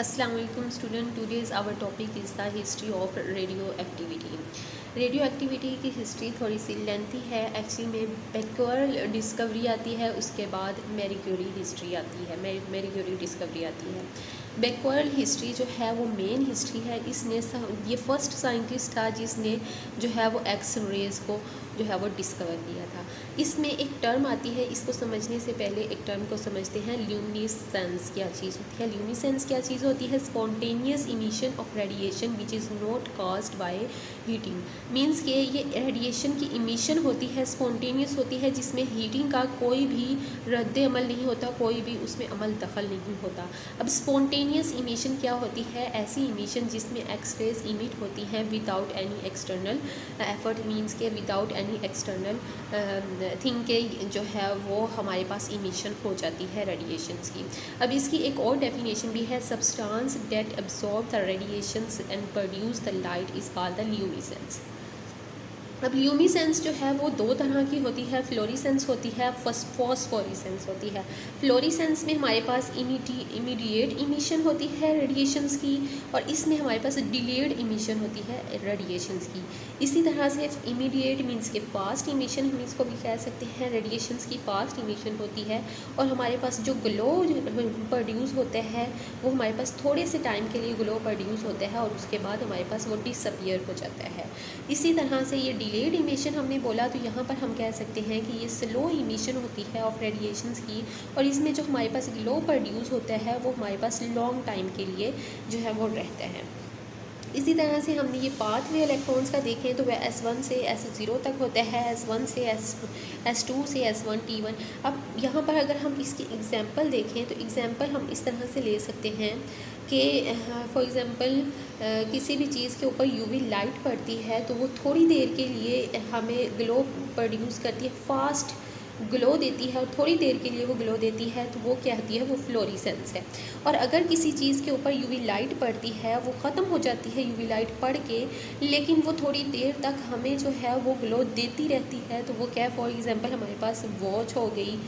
Assalamu alaikum student. Today's our topic is the history of radioactivity. Radio की history थोड़ी सी lengthy है actually में। बेक्वेरल discovery आती है, उसके बाद मैरी क्यूरी हिस्ट्री आती है, मैरी क्यूरी डिस्कवरी आती है। बेक्वेरल हिस्ट्री जो है वो मेन हिस्ट्री है। इसने ये फर्स्ट साइंटिस्ट था जिसने जो है वो एक्स रेज को जो है वो डिस्कवर किया था। इसमें एक टर्म आती है, इसको समझने से पहले एक टर्म को समझते हैं। ल्यूमिनेसेंस क्या चीज़ होती है? ल्यूमिनेसेंस क्या चीज़ होती है? Spontaneous emission of radiation which is not caused by heating. Means के ये रेडिएशन की इमिशन होती है, स्पॉन्टेनियस होती है, जिसमें हीटिंग का कोई भी रद्द अमल नहीं होता, कोई भी उसमें अमल दखल नहीं होता। अब स्पॉन्टेनियस इमिशन क्या होती है? ऐसी इमिशन जिसमें एक्स रेज इमिट होती हैं without any external effort, means के विदाउट एनी एक्सटर्नल थिंग के जो है वो हमारे पास इमिशन हो जाती है रेडिएशंस की। अब इसकी एक और डेफिनेशन भी है, substance that absorb the radiations and produce the light is called the luminescence. अब ल्यूमिनेसेंस जो है वो दो तरह की होती है, फ्लोरिसेंस होती है, फॉस्फोरेसेंस होती है। फ्लोरिसेंस में हमारे पास इमीडिएट इमिशन होती है रेडिएशंस की, और इसमें हमारे पास डिलेड इमिशन होती है रेडिएशंस की। इसी तरह से इमीडिएट मीन्स के फास्ट इमिशन, हम इसको भी कह सकते हैं, रेडिएशंस की फास्ट इमिशन होती है। और हमारे पास जो ग्लो प्रोड्यूस होते हैं वो हमारे पास थोड़े से टाइम के लिए ग्लो प्रोड्यूस होता है, और उसके बाद हमारे पास वो डिसअपियर हो जाता है। इसी तरह से ये डिलेड इमिशन हमने बोला, तो यहाँ पर हम कह सकते हैं कि ये स्लो इमिशन होती है ऑफ रेडिएशंस की, और इसमें जो हमारे पास ग्लो प्रोड्यूस होता है वो हमारे पास लॉन्ग टाइम के लिए जो है वो रहता है। इसी तरह से हमने ये पाथवे इलेक्ट्रॉन्स का देखें तो वह S1 से S0 तक होता है, S1 से S2 से S1 T1। अब यहाँ पर अगर हम इसकी एग्जांपल देखें तो एग्जांपल हम इस तरह से ले सकते हैं कि फॉर एग्ज़ाम्पल किसी भी चीज़ के ऊपर यूवी लाइट पड़ती है तो वो थोड़ी देर के लिए हमें ग्लो प्रोड्यूस करती है, फास्ट ग्लो देती है, और थोड़ी देर के लिए वो ग्लो देती है, तो वो क्या होती है? वो फ्लोरिसेंस है। और अगर किसी चीज़ के ऊपर यूवी लाइट पड़ती है, वो ख़त्म हो जाती है यूवी लाइट पड़ के, लेकिन वो थोड़ी देर तक हमें जो है वो ग्लो देती रहती है, तो वो क्या? फॉर एग्ज़ाम्पल हमारे पास वॉच हो गई,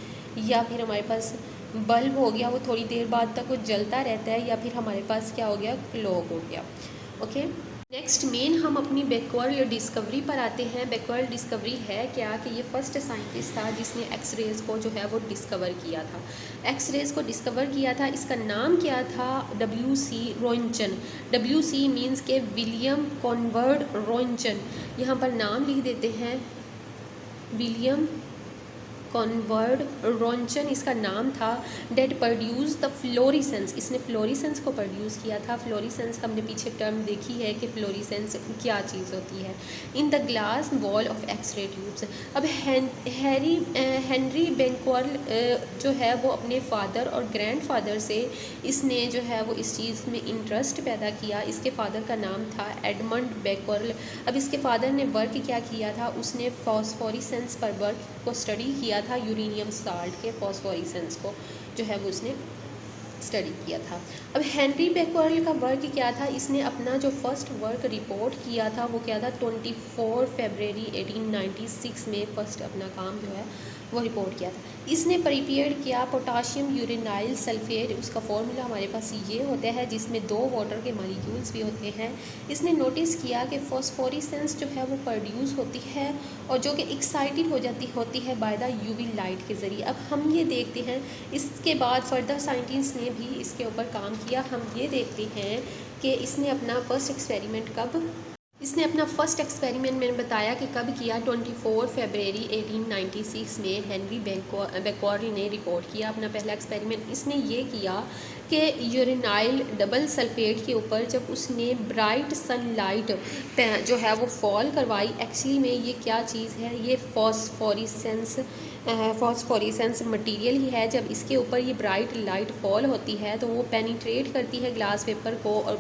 या फिर हमारे पास बल्ब हो गया, वो थोड़ी देर बाद तक वो जलता रहता है, या फिर हमारे पास क्या हो गया? क्लॉक हो गया। ओके, नेक्स्ट मेन हम अपनी बेक्वेरल डिस्कवरी पर आते हैं। बेक्वेरल डिस्कवरी है क्या कि ये फर्स्ट साइंटिस्ट था जिसने एक्स रेज़ को जो है वो डिस्कवर किया था। एक्स रेज़ को डिस्कवर किया था, इसका नाम क्या था? WC रोइंटन। WC मीन्स के विलियम कॉनवर्ड रोइंटन। यहाँ पर नाम लिख देते हैं, विलियम कॉनवर्ड रोंचन इसका नाम था। डेट प्रोड्यूस द फ्लोरिसेंस, इसने फ्लोरिसेंस को प्रोड्यूस किया था। फ्लोरिसेंस हमने पीछे टर्म देखी है कि फ्लोरिसेंस क्या चीज़ होती है। In the glass wall of x-ray tubes. अब हेनरी बेक्वेरल जो है वो अपने फादर और ग्रैंडफादर से इसने जो है वो इस चीज़ में इंटरेस्ट पैदा किया। इसके फादर का नाम था एडमंड बेक्वेरल। अब इसके फादर ने वर्क क्या किया था? उसने फॉस्फोरेसेंस पर वर्क को स्टडी किया था, यूरेनियम साल्ट के फॉस्फोरेसेंस को जो है वो उसने स्टडी किया था। अब हेनरी बेक्वेरल का वर्क क्या था? इसने अपना जो फर्स्ट वर्क रिपोर्ट किया था वो क्या था? 24 फरवरी 1896 में फर्स्ट अपना काम जो है वो रिपोर्ट किया था। इसने प्रिपेयर किया पोटाशियम यूरेनाइल सल्फेट, उसका फॉर्मूला हमारे पास ये होता है जिसमें 2 वाटर के मॉलिक्यूल्स भी होते हैं। इसने नोटिस किया कि फॉस्फोरेसेंस जो है वो प्रोड्यूस होती है, और जो कि एक्साइटेड होती है बाय द यूवी लाइट के ज़रिए। अब हम ये देखते हैं, इसके बाद फर्दर साइंटिस्ट ने भी इसके ऊपर काम किया। हम ये देखते हैं कि इसने अपना फर्स्ट एक्सपेरिमेंट मैंने बताया कि कब किया? 24 फरवरी 1896 में हेनरी बेक्वेरल ने रिपोर्ट किया अपना पहला एक्सपेरिमेंट। इसने ये किया कि यूरेनाइल डबल सल्फेट के ऊपर जब उसने ब्राइट सनलाइट जो है वो फॉल करवाई, एक्चुअली में ये क्या चीज़ है? ये फॉस्फोरेसेंस मटेरियल ही है। जब इसके ऊपर ये ब्राइट लाइट फॉल होती है तो वो पेनिट्रेट करती है ग्लास पेपर को, और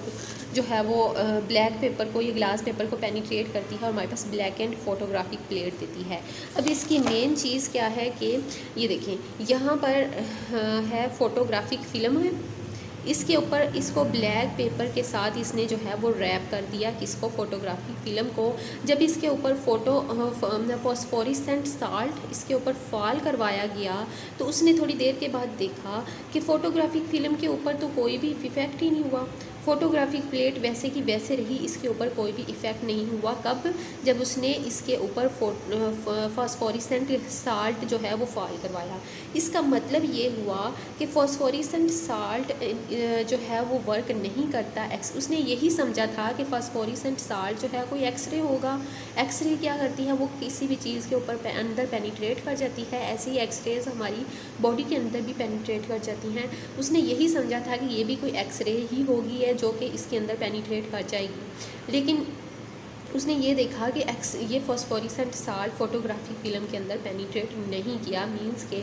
जो है वो ब्लैक पेपर को, ये ग्लास पेपर को पेनिट्रेट करती है, और हमारे पास ब्लैक एंड फोटोग्राफिक प्लेट देती है। अब इसकी मेन चीज़ क्या है कि ये देखें, यहाँ पर है फोटोग्राफिक फ़िल्म है, इसके ऊपर इसको ब्लैक पेपर के साथ इसने जो है वो रैप कर दिया, किसको, फोटोग्राफिक फ़िल्म को। जब इसके ऊपर फॉस्फोरेसेंट साल्ट इसके ऊपर फॉल करवाया गया तो उसने थोड़ी देर के बाद देखा कि फ़ोटोग्राफिक फ़िल्म के ऊपर तो कोई भी इफ़ेक्ट ही नहीं हुआ। फ़ोटोग्राफिक प्लेट वैसे की वैसे रही, इसके ऊपर कोई भी इफ़ेक्ट नहीं हुआ। कब? जब उसने इसके ऊपर फॉस्फोरेसेंट साल्ट जो है वो फॉल करवाया। इसका मतलब ये हुआ कि फॉस्फोरेसेंट साल्ट जो है वो वर्क नहीं करता। उसने यही समझा था कि फॉस्फोरेसेंट साल्ट जो है कोई एक्सरे होगा। एक्सरे क्या करती है, वो किसी भी चीज़ के ऊपर अंदर पेनिट्रेट कर जाती है। ऐसे ही एक्सरेज हमारी बॉडी के अंदर भी पेनिट्रेट कर जाती हैं। उसने यही समझा था कि ये भी कोई एक्सरे ही होगी है जो कि इसके अंदर पेनिट्रेट कर जाएगी। लेकिन उसने ये देखा कि ये फॉस्फोरेसेंट साल्ट फोटोग्राफिक फ़िल्म के अंदर पेनिट्रेट नहीं किया, मींस के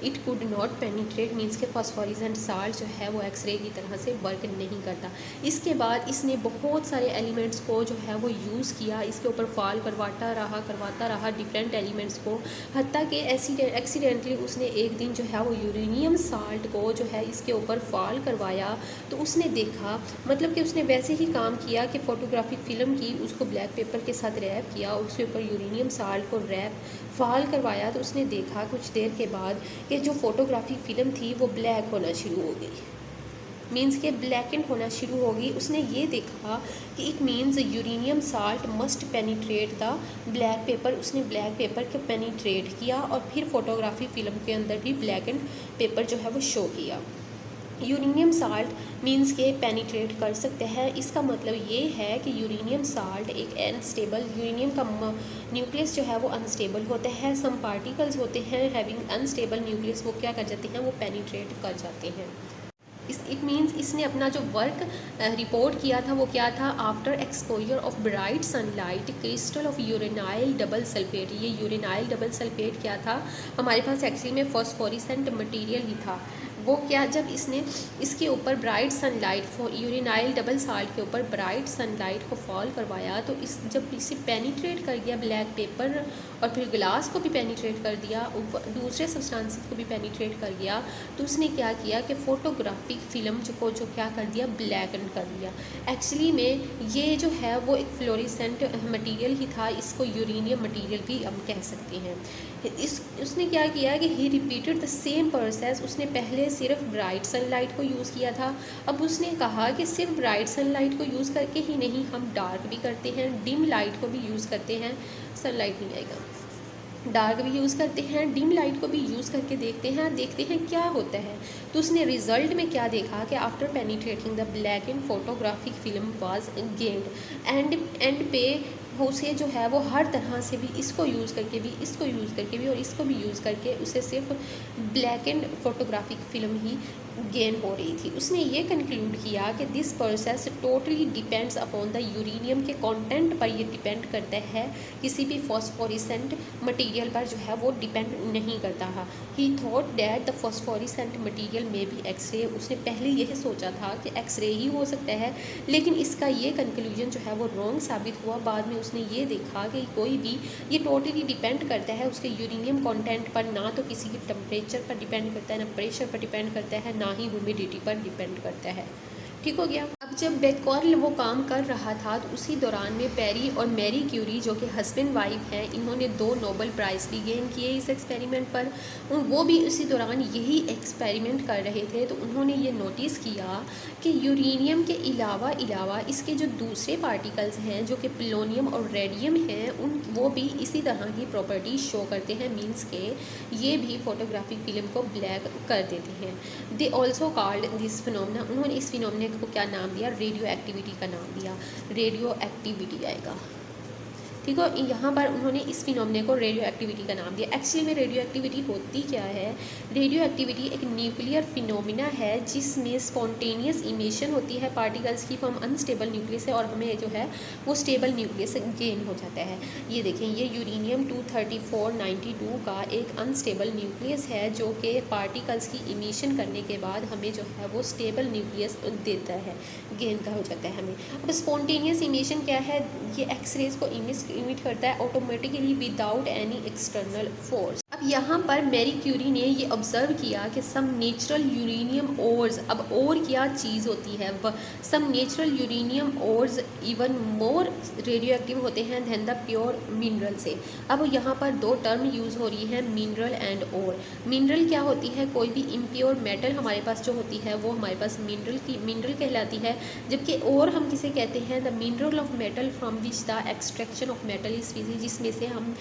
it could not penetrate, means के फॉस्फोरेसेंट साल्ट जो है वो एक्सरे की तरह से वर्क नहीं करता। इसके बाद इसने बहुत सारे एलिमेंट्स को जो है वो यूज़ किया, इसके ऊपर फॉल करवाता रहा डिफरेंट एलिमेंट्स को, हत्ता कि एक्सीडेंटली उसने एक दिन जो है वो यूरेनियम साल्ट को जो है इसके ऊपर फॉल करवाया। तो उसने देखा, मतलब कि उसने वैसे ही काम किया कि फ़ोटोग्राफिक फ़िल्म की उसको ब्लैक पेपर के साथ रैप किया और उसके ऊपर यूरेनियम साल्ट को रैप फॉल करवाया। तो उसने देखा कुछ देर के बाद कि जो फ़ोटोग्राफिक फ़िल्म थी वो ब्लैक होना शुरू हो गई, मीन्स के ब्लैक एंड होना शुरू होगी। उसने ये देखा कि it means uranium salt must penetrate the black pepper. उसने ब्लैक पेपर को पेनिट्रेट किया और फिर फोटोग्राफी फ़िल्म के अंदर भी ब्लैक एंड पेपर जो है वो शो किया। यूरेनियम साल्ट मींस के पेनिट्रेट कर सकते हैं। इसका मतलब ये है कि यूरेनियम साल्ट एक अनस्टेबल, यूरेनियम का न्यूक्लियस जो है वो अनस्टेबल होते हैं। सम पार्टिकल्स होते हैं हैविंग अनस्टेबल न्यूक्लियस, वो क्या कर जाते हैं, वो पेनिट्रेट कर जाते हैं। इट मीन्स इसने अपना जो वर्क रिपोर्ट किया था वो क्या था, after exposure of bright sunlight crystal of uranyl double sulphate. ये यूरेनाइल डबल सल्फेट क्या था, हमारे पास एक्चुअली में फॉस्फोरेसेंट मटेरियल ही था। वो क्या, जब इसने इसके ऊपर bright sunlight uranyl double salt के ऊपर ब्राइट सनलाइट को फॉल करवाया तो जब इसे पेनिट्रेट कर गया ब्लैक पेपर और फिर ग्लास को भी पेनिट्रेट कर दिया, दूसरे सब्सटेंसेस को भी पेनिट्रेट कर गया, तो उसने क्या किया कि फ़ोटोग्राफिक फ़िल्म जो क्या कर दिया, ब्लैक एंड कर दिया। एक्चुअली में ये जो है वो एक फ्लोरेसेंट मटेरियल ही था, इसको यूरेनियम मटेरियल भी हम कह सकते हैं। उसने क्या किया कि ही रिपीटेड द सेम प्रोसेस। उसने पहले सिर्फ ब्राइट सनलाइट को यूज़ किया था, अब उसने कहा कि सिर्फ ब्राइट सनलाइट को यूज़ करके ही नहीं, हम डार्क भी करते हैं, डिम लाइट को भी यूज़ करते हैं, सनलाइट नहीं आएगा, डार्क भी यूज़ करते हैं, डिम लाइट को भी यूज़ करके देखते हैं क्या होता है। तो उसने रिज़ल्ट में क्या देखा कि after penetrating the black and photographic film was gained and पे उसे जो है वो हर तरह से भी इसको यूज़ करके भी, इसको यूज़ करके भी और इसको भी यूज़ करके उसे सिर्फ black and photographic film he gain हो रही थी। उसने ये कंक्लूड किया कि this process totally depends upon the uranium के कंटेंट पर, ये डिपेंड करता है, किसी भी फॉस्फोरेसेंट मटेरियल पर जो है वो डिपेंड नहीं करता है। He thought that the phosphorescent material में भी एक्सरे, उसने पहले यही सोचा था कि एक्सरे ही हो सकता है, लेकिन इसका ये कंक्लूजन जो है वो रॉन्ग साबित हुआ। बाद में उसने ये देखा कि कोई भी, ये टोटली डिपेंड करता है उसके यूरेनियम कंटेंट पर, ना तो किसी के टेम्परेचर पर डिपेंड करता है, ना प्रेशर पर डिपेंड करता है, ना ही ह्यूमिडिटी पर डिपेंड करता है। ठीक हो गया। अब जब बेकर्ल वो काम कर रहा था तो उसी दौरान में पेरी और मैरी क्यूरी जो कि हस्बैंड वाइफ हैं, इन्होंने 2 नोबेल प्राइज़ भी गेन किए इस एक्सपेरिमेंट पर। वो भी उसी दौरान यही एक्सपेरिमेंट कर रहे थे, तो उन्होंने ये नोटिस किया कि यूरेनियम के अलावा इसके जो दूसरे पार्टिकल्स हैं जो कि पोलोनियम और रेडियम हैं, वो भी इसी तरह की प्रॉपर्टीज शो करते हैं, मीन्स के ये भी फोटोग्राफिक फिल्म को ब्लैक कर देते हैं। They also called this phenomena, उन्होंने इस फिनोमेना को क्या नाम दिया, रेडियो एक्टिविटी का नाम दिया, रेडियो एक्टिविटी आएगा। ठीक है, यहाँ पर उन्होंने इस फिनोमेना को रेडियो एक्टिविटी का नाम दिया। एक्चुअली में रेडियो एक्टिविटी होती क्या है, रेडियो एक्टिविटी एक न्यूक्लियर फिनोमेना है जिसमें स्पॉन्टेनियस इमिशन होती है पार्टिकल्स की फ्रॉम अनस्टेबल न्यूक्लियस है, और हमें जो है वो स्टेबल न्यूक्लियस गेन हो जाता है। ये देखें, ये यूरेनियम 23492 का एक अनस्टेबल न्यूक्लियस है जो कि पार्टिकल्स की इमिशन करने के बाद हमें जो है वो स्टेबल न्यूक्लियस देता है, गेन का हो जाता है हमें। अब स्पॉन्टेनियस इमिशन क्या है, ये एक्सरेज को इमिट करता है automatically without any external force. अब यहाँ पर मैरी क्यूरी ने ये ऑब्ज़र्व किया कि सम नेचुरल यूरेनियम ओर्स, अब और क्या चीज़ होती है, वह some natural uranium ores even more radio active होते हैं दैन द प्योर मिनरल से। अब यहाँ पर दो टर्म यूज़ हो रही है, मिनरल एंड ओर। मिनरल क्या होती है, कोई भी इम्प्योर मेटल हमारे पास जो होती है वो हमारे पास मिनरल कहलाती है, जबकि और हम किसे कहते हैं, the mineral of metal from which the extraction of metal is easy, जिसमें से हम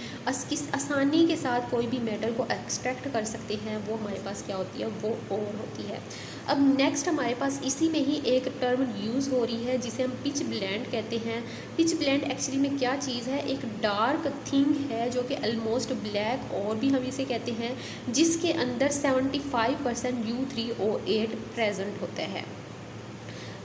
किस आसानी के साथ कोई भी मेटल को एक्सट्रैक्ट कर सकते हैं, वो हमारे पास क्या होती है, वो ओर होती है। अब नेक्स्ट हमारे पास इसी में ही एक टर्म यूज़ हो रही है जिसे हम पिच ब्लेंड कहते हैं। पिच ब्लेंड एक्चुअली में क्या चीज़ है, एक डार्क थिंग है जो कि ऑलमोस्ट ब्लैक और भी हम इसे कहते हैं, जिसके अंदर 75% U3O8 प्रेजेंट होता है।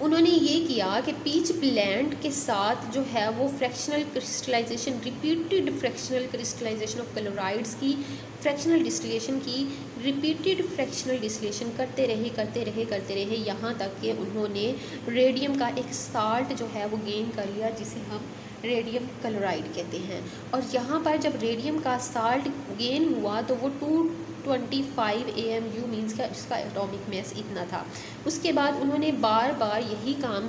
उन्होंने ये किया कि पीच ब्लेंड के साथ जो है वो fractional crystallization, repeated fractional crystallization of chlorides की, फ्रैक्शनल डिस्टिलेशन की, रिपीटेड फ्रैक्शनल डिस्टिलेशन करते रहे यहाँ तक कि उन्होंने रेडियम का एक साल्ट जो है वो गेन कर लिया, जिसे हम रेडियम क्लोराइड कहते हैं। और यहाँ पर जब रेडियम का साल्ट गेन हुआ तो वो 225 AMU मीन्स का इसका एटॉमिक मैस इतना था। उसके बाद उन्होंने बार बार यही काम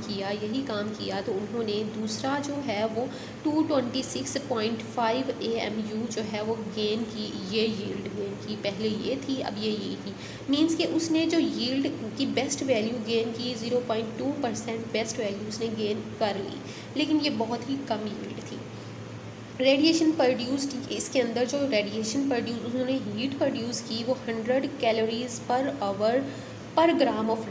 किया तो उन्होंने दूसरा जो है वो 226.5 AMU जो है वो गेन की, ये यील्ड गेन की, पहले ये थी अब ये थी, मीन्स कि उसने जो यील्ड की बेस्ट वैल्यू गेन की 0.2% बेस्ट वैल्यू उसने गेन कर ली, लेकिन ये बहुत ही कम यील्ड थी। रेडिएशन प्रोड्यूस्ड, इसके अंदर जो रेडिएशन प्रोड्यूस उन्होंने हीट प्रोड्यूस की वो 100 कैलोरीज पर आवर पर ग्राम ऑफ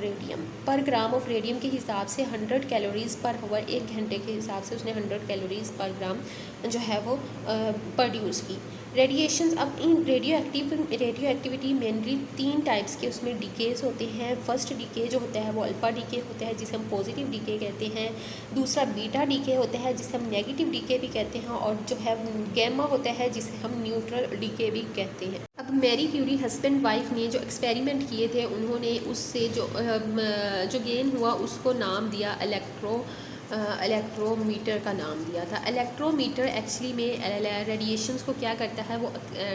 रेडियम के हिसाब से 100 कैलोरीज पर आवर, एक घंटे के हिसाब से उसने 100 कैलोरीज पर ग्राम जो है वो प्रोड्यूस की। रेडिएशंस, अब इन रेडियो एक्टिविटी मेनली 3 टाइप्स के उसमें डीकेज होते हैं। फर्स्ट डीके जो होता है वो अल्फ़ा डीके होता है जिसे हम पॉजिटिव डीके कहते हैं, दूसरा बीटा डीके होता है जिसे हम नेगेटिव डीके भी कहते हैं, और जो है गैमा होता है जिसे हम न्यूट्रल डीके भी कहते हैं। अब मैरी क्यूरी हस्बैंड वाइफ ने जो एक्सपेरिमेंट किए थे उन्होंने उससे जो गेन हुआ उसको नाम दिया इलेक्ट्रोमीटर का नाम दिया था। इलेक्ट्रोमीटर एक्चुअली में रेडिएशंस को क्या करता है, वो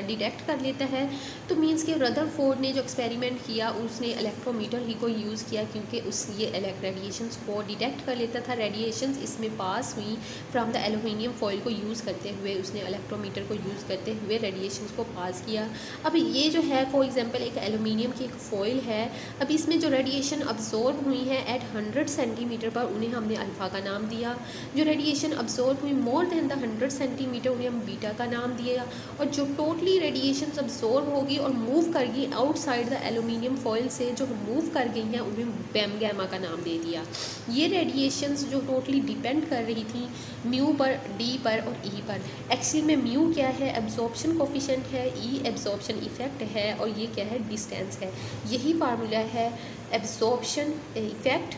डिटेक्ट कर लेता है। तो मींस कि रदरफोर्ड ने जो एक्सपेरिमेंट किया उसने इलेक्ट्रोमीटर ही को यूज़ किया, क्योंकि ये रेडिएशंस को डिटेक्ट कर लेता था। रेडिएशंस इसमें पास हुई फ्रॉम द एलुमिनियम फॉइल को यूज़ करते हुए, उसने इलेक्ट्रोमीटर को यूज़ करते हुए रेडिएशंस को पास किया। अब ये जो है फॉर एग्जांपल एक एलुमिनियम की एक फॉइल है, अब इसमें जो रेडिएशन अब्जॉर्ब हुई है एट 100 सेंटीमीटर पर, उन्हें हमने अल्फ़ा का नाम दिया। जो रेडिएशन अब्जॉर्ब हुई मोर देन द 100 सेंटीमीटर, उन्हें हम बीटा का नाम दिया। और जो टोटली रेडिएशंस अब्जॉर्ब होगी और मूव कर गई आउटसाइड द एलुमिनियम फॉइल से, जो मूव कर गई हैं, उन्हें गैमा का नाम दे दिया। ये रेडिएशंस जो टोटली डिपेंड कर रही थी म्यू पर, डी पर और ई पर। एक्चुअली में म्यू क्या है, एब्जॉर्प्शन कोफिशिएंट है, ई एब्जॉर्प्शन इफेक्ट है, और ये क्या है, डिस्टेंस है। यही फार्मूला है, एब्जॉर्प्शन इफेक्ट,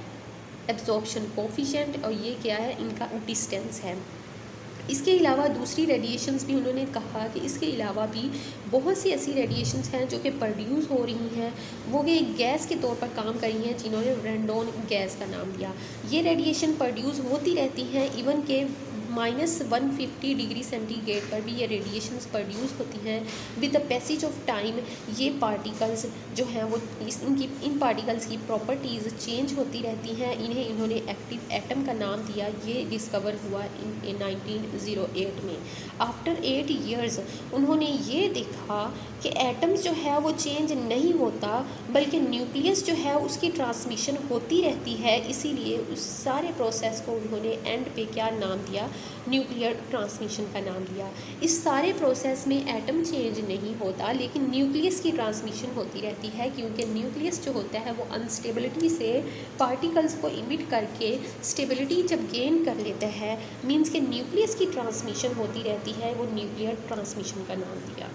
एब्जॉर्प्शन कोफिशिएंट, और ये क्या है, इनका डिस्टेंस है। इसके अलावा दूसरी रेडिएशंस भी उन्होंने कहा कि इसके अलावा भी बहुत सी ऐसी रेडिएशंस हैं जो कि प्रोड्यूस हो रही हैं, वो कि एक गैस के तौर पर काम कर रही हैं, जिन्होंने रेंडोन गैस का नाम दिया। ये रेडिएशन प्रोड्यूस होती रहती हैं, इवन के -150 डिग्री सेंटीग्रेड पर भी ये रेडिएशंस प्रोड्यूस होती हैं। With the passage of time ये पार्टिकल्स जो हैं वो इन पार्टिकल्स की प्रॉपर्टीज़ चेंज होती रहती हैं। इन्हें इन्होंने एक्टिव एटम का नाम दिया। ये डिस्कवर हुआ इन 1908 में। आफ्टर 8 ईयर्स उन्होंने ये देखा कि एटम्स जो है वो चेंज नहीं होता, बल्कि न्यूक्लियस जो है उसकी ट्रांसमिशन होती रहती है। इसीलिए उस सारे प्रोसेस को उन्होंने एंड पे क्या नाम दिया, न्यूक्लियर ट्रांसमिशन का नाम दिया। इस सारे प्रोसेस में एटम चेंज नहीं होता, लेकिन न्यूक्लियस की ट्रांसमिशन होती रहती है, क्योंकि न्यूक्लियस जो होता है वो अनस्टेबिलिटी से पार्टिकल्स को इमिट करके स्टेबिलिटी जब गेन कर लेता है, मींस के न्यूक्लियस की ट्रांसमिशन होती रहती है, वो न्यूक्लियर ट्रांसमिशन का नाम दिया।